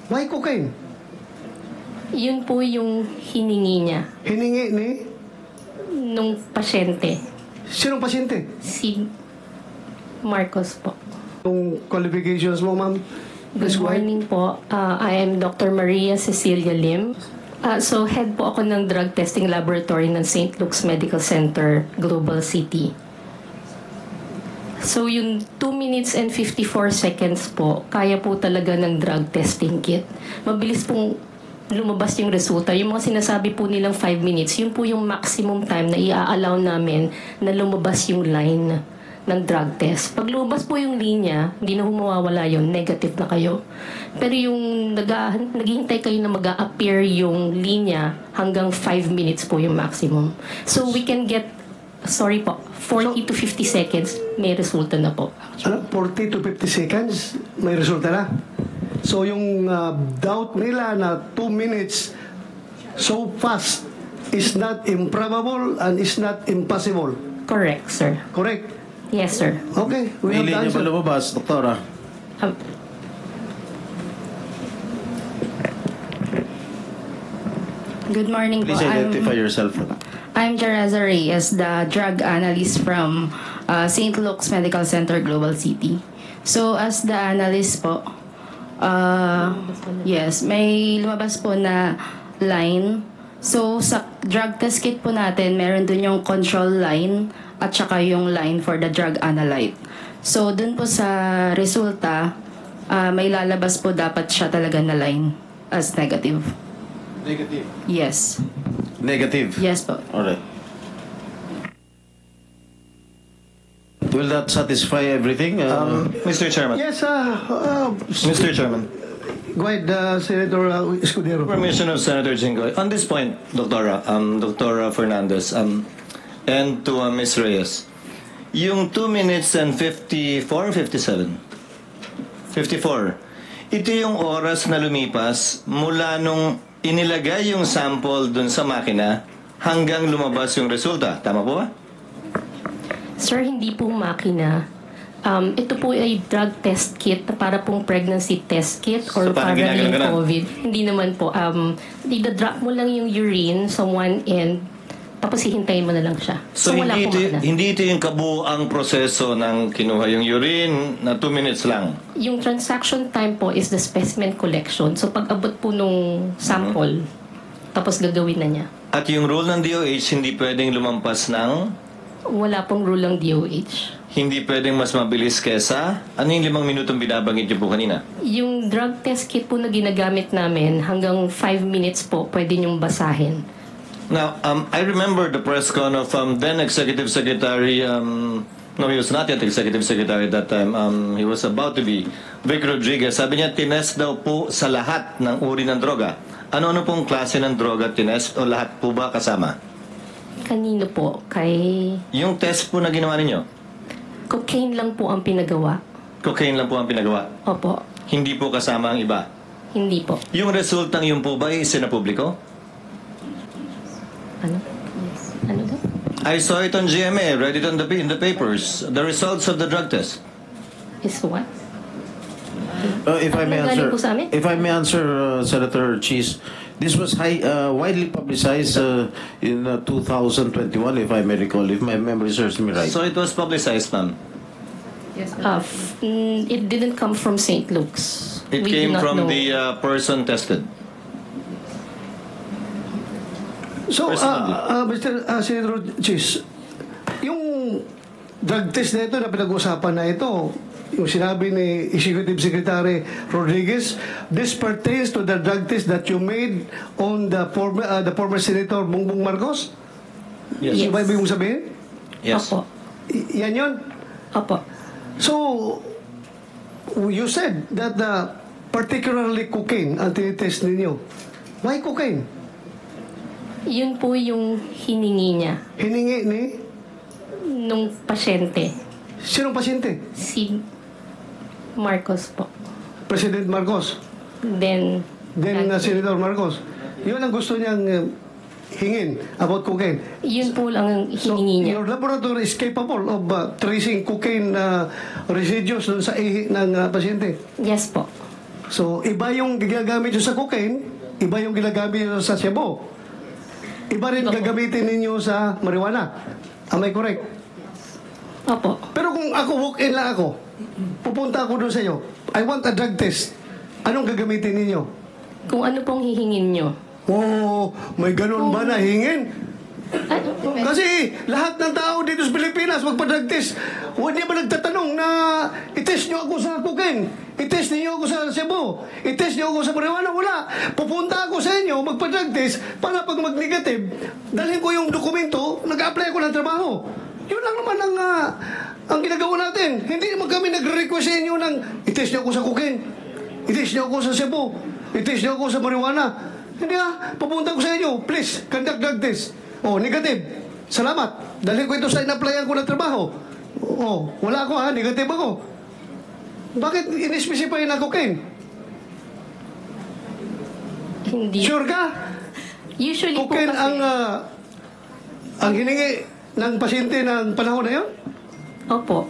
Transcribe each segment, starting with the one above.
Why cocaine? Yun po yung hiningi niya Hiningi ni? nung pasyente. Sinong pasyente? Si Marcos po. Yung qualifications mo, ma'am? Good morning po. I am Dr. Maria Cecilia Lim. So, head po ako ng drug testing laboratory ng St. Luke's Medical Center, Global City. So, yung 2 minutes and 54 seconds po, kaya po talaga ng drug testing kit. Mabilis pong lumabas yung resulta. Yung mga sinasabi po nilang 5 minutes, yun po yung maximum time na i-allow namin na lumabas yung line ng drug test. Pag lumabas po yung linya, hindi na humawawala yun, negative na kayo. Pero yung naghihintay kayo na mag-a-appear yung linya, hanggang 5 minutes po yung maximum. So we can get, 40 to 50 seconds, may resulta na po. 40 to 50 seconds, may resulta na. So yung doubt nila na 2 minutes so fast is not improbable and is not impossible. Correct, sir. Correct? Yes, sir. Okay, we May have the linya pa answer. lumabas, doktora. Good morning po. Please identify yourself. I'm Jereza Reyes, the drug analyst from St. Luke's Medical Center, Global City. So, as the analyst po, yes, may lumabas po na line. So, sa drug test kit po natin, meron dun yung control line at saka yung line for the drug analyte. So, dun po sa resulta, may lalabas po dapat siya talaga na line as negative. Negative. Yes. Negative. Yes po. Alright. Will that satisfy everything? Mr. Chairman. Yes, Mr. Chairman. go ahead, Senator Escudero. Permission of Senator Jinggoy. On this point, Dr. Fernandez, and to Ms. Reyes, yung 2 minutes and 54, 57? 54. Ito yung oras na lumipas mula nung inilagay yung sample dun sa makina hanggang lumabas yung resulta. Tama po ba? Sir, hindi po makina. Ito po ay drug test kit para pong pregnancy test kit or So, para parang ginagawa yung ka na? COVID. Hindi naman po. Ida-drop mo lang yung urine sa one end, tapos hihintayin mo na lang siya. So, wala po makina. hindi ito yung kabuang proseso ng kinuha yung urine na 2 minutes lang. Yung transaction time po is the specimen collection. So, pag abot po nung sample, tapos gagawin na niya. At yung rule ng DOH, hindi pwedeng lumampas ng... Wala pong rule ng DOH. Hindi pwedeng mas mabilis kesa? Ano yung 5 minutong binabanggit niyo po kanina? Yung drug test kit po na ginagamit namin, hanggang 5 minutes po, pwede niyong basahin. Now, I remember the press con of then Executive Secretary, no, he was not yet Executive Secretary at that time. He was about to be Vic Rodriguez. Sabi niya, tinest daw po sa lahat ng uri ng droga. Ano-ano pong klase ng droga tinest o lahat po ba kasama? Kanino po? Kay Yung test po na ginawa ninyo, cocaine lang po ang pinagawa. cocaine lang po ang pinagawa. Opo. Hindi po kasama ang iba. Hindi po. Yung resultang yun po ba ay isinapubliko? Ano? Ano daw? I saw it on GMA, read it on in the papers. The results of the drug test. Is what? If I may Nanggaling answer, po sa amin? if I may answer, Senator Cheese, this was widely publicized in 2021, if I may recall, if my memory serves me right. So it was publicized, ma'am. It didn't come from St. Luke's. It We do came not from know. the person tested. So, Personally. Mr. Senator Chis, yung drug test na ito na pinag-usapan na ito, yung sinabi ni Executive Secretary Rodriguez, this pertains to the drug test that you made on the former Senator Bongbong Marcos? Yes. Yung ba ibig mong sabihin? Yes. Opo. Yan yun? Opo. So, you said that particularly cocaine ang tinitest ninyo. Why cocaine? Yun po yung hiningi niya Hiningi ni nung pasyente. sinong pasyente? Si Marcos po. President Marcos. Then Senator Marcos. Yun ang gusto niyang hingin about cocaine. yun po lang ang hiningi niya. Your laboratory is capable of tracing cocaine residues dun sa ihi ng pasyente. Yes po. So, iba yung ginagamit nyo sa cocaine, iba yung ginagamit nyo sa shabu. Iba rin gagamitin ninyo sa marijuana. Am I correct? Opo. Pero kung ako, walk-in lang ako, pupunta ako doon sa iyo, I want a drug test. Anong gagamitin ninyo? Kung ano pong hihingin nyo. Oh, may ganun ba na hingin? Kasi lahat ng tao dito sa Pilipinas magpa-drug test. Hindi ba nagtatanong na i-test nyo ako sa cocaine? I-test niyo ako sa Cebu? I-test niyo ako sa marijuana? Wala. Pupunta ako sa inyo, magpa-drug test para pag mag-negative, dalhin ko yung dokumento, nag-apply ako ng trabaho. Yun lang naman ang ginagawa natin. Hindi naman kami nagre-request sa inyo ng i-test niyo ako sa cocaine. I-test niyo ako sa Cebu. I-test niyo ako sa marijuana. Hindi pupunta ko sa inyo. Please, conduct drug test. Oh, negative. Salamat. Dahil ko ito sa in-applyan ko ng trabaho. Oh, wala ako negative ako. Bakit in-specify na cocaine? Hindi. Sure ka? Usually po Cocaine kasi... ang hiningi ng pasyente ng panahon na yun? Opo.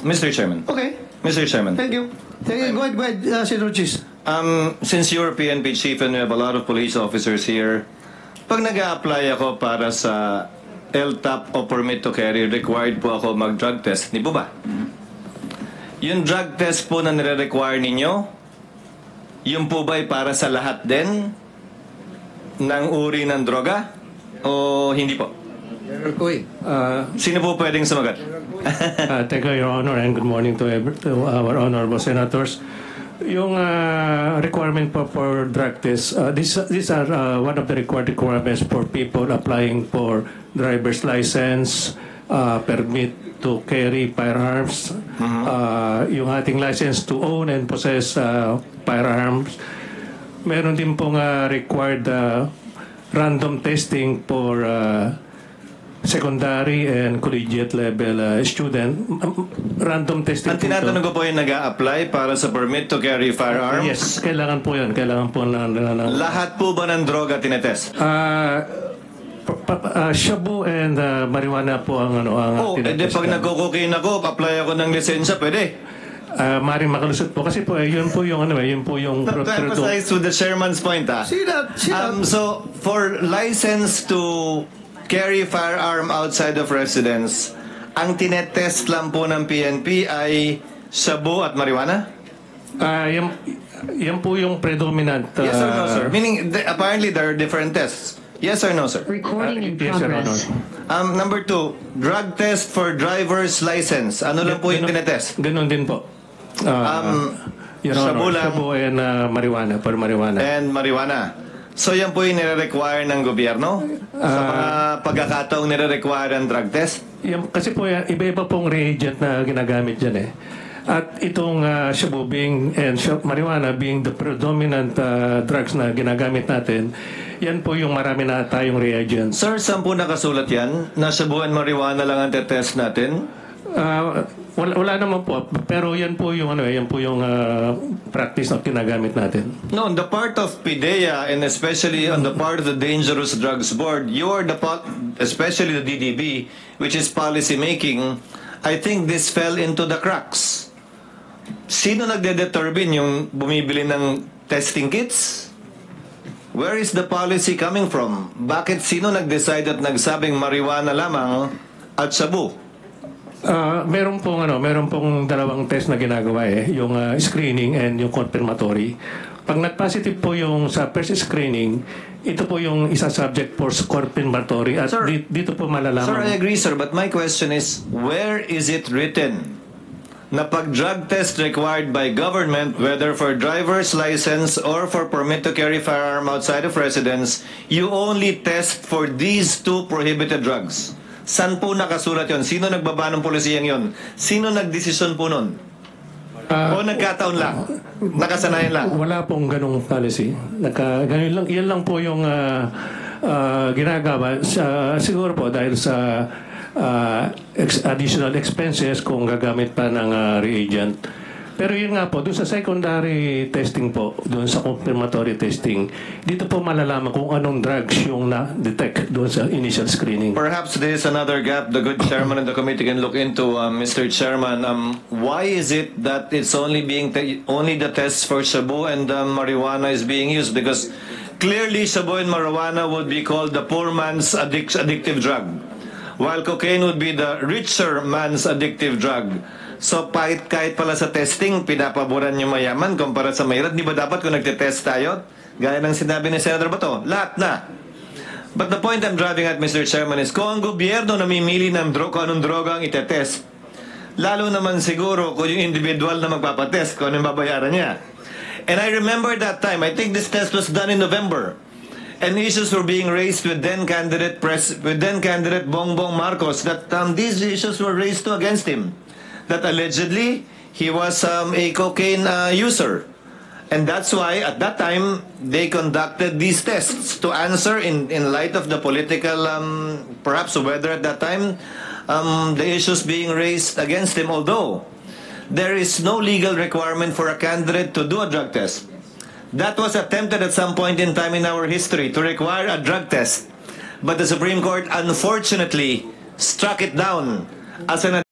Mr. Chairman. Okay. Mr. Chairman. Thank you. Go ahead, Senator Chis. Since you're PNP chief and we have a lot of police officers here, pag nag-a-apply ako para sa LTAP o permit to carry, required po ako mag-drug test. Di po ba? Yung drug test po na nire-require ninyo, yung po ba'y para sa lahat din ng uri ng droga? O hindi po? Sino po pwedeng sumagot? Thank you, Your Honor, and good morning to our honorable senators. Yung requirement for drug test, these are one of the requirements for people applying for driver's license, permit to carry firearms, yung ating license to own and possess firearms. Meron din pong required random testing for secondary and collegiate level student. Random testing. Ang tinatanong ko po yung nag-a-apply para sa permit to carry firearms? Yes, kailangan po yun. Kailangan po Lahat po ba ng droga tinetest? shabu and marijuana po ang Pag nagko-cocaine ako, apply ako ng lisensya, pwede. Maring makalusot po kasi po yun po yung To emphasize to the chairman's point, See that? So, for license to carry firearm outside of residence, ang tinetest lang po ng PNP ay shabu at marijuana? yan po yung predominant. Yes or no, sir? Meaning, apparently there are different tests. Yes or no, sir? Recording in yes, Your progress. Honor. Number 2, drug test for driver's license. Ano lang po yung tinetest? Ganun din po. Your shabu Honor, lang. shabu and marijuana, for marijuana. And marijuana. So yan po yung nire-require ng gobyerno? Sa mga pagkakataong nire-require ang drug test? Kasi po yan, iba-iba pong reagent na ginagamit dyan eh. At itong shabu and marijuana being the predominant drugs na ginagamit natin, yan po yung marami na tayong reagents. Sir, saan po nakasulat yan? Na shabu and marijuana lang ang test natin? Wala naman po, pero yan po yung practice na ginagamit natin. No, on the part of PIDEA and especially on the part of the Dangerous Drugs Board, you are especially the DDB, which is policy making. I think this fell into the cracks. Sino nagde-determine yung bumibili ng testing kits? Where is the policy coming from? Bakit sino nag-decide at nagsabing marijuana lamang at shabu? Meron pong dalawang test na ginagawa yung screening and yung confirmatory. Pag nag-positive po yung sa first screening, ito po yung isa subject for confirmatory at Sir, dito po malalaman. Sir, I agree, sir, but my question is, where is it written na pag drug test required by government, whether for driver's license or for permit to carry firearm outside of residence, you only test for these two prohibited drugs? Saan po nakasulat yon? Sino nagbaba ng polisiyang yon? Sino nagdesisyon po nun? O nagkataon lang? Nakasanayan lang? Wala pong ganong policy. Ganun lang, yan lang po yung ginagawa. Siguro po dahil sa additional expenses kung gagamit pa ng reagent. Pero yun nga po, doon sa secondary testing po, doon sa confirmatory testing, dito po malalaman kung anong drugs yung na-detect doon sa initial screening. Perhaps there is another gap the good chairman of the committee can look into, Mr. Chairman. Why is it that it's only only the tests for shabu and marijuana is being used? Because clearly shabu and marijuana would be called the poor man's addictive drug, while cocaine would be the richer man's addictive drug. So kahit pala sa testing, pinapaboran yung mayaman kumpara sa mahirap. Di ba dapat kung nagtitest tayo, gaya ng sinabi ni Senator Bato, lahat na. But the point I'm driving at, Mr. Chairman, is kung ang gobyerno namimili ng kung anong droga ang itetest, lalo naman siguro kung yung individual na magpapatest, kung anong babayaran niya. And I remember that time, I think this test was done in November, and issues were being raised with then candidate Bongbong Marcos that these issues were raised against him. That allegedly he was a cocaine user. And that's why at that time they conducted these tests to answer in light of the political perhaps weather at that time, the issues being raised against him, although there is no legal requirement for a candidate to do a drug test. That was attempted at some point in time in our history to require a drug test, but the Supreme Court unfortunately struck it down as an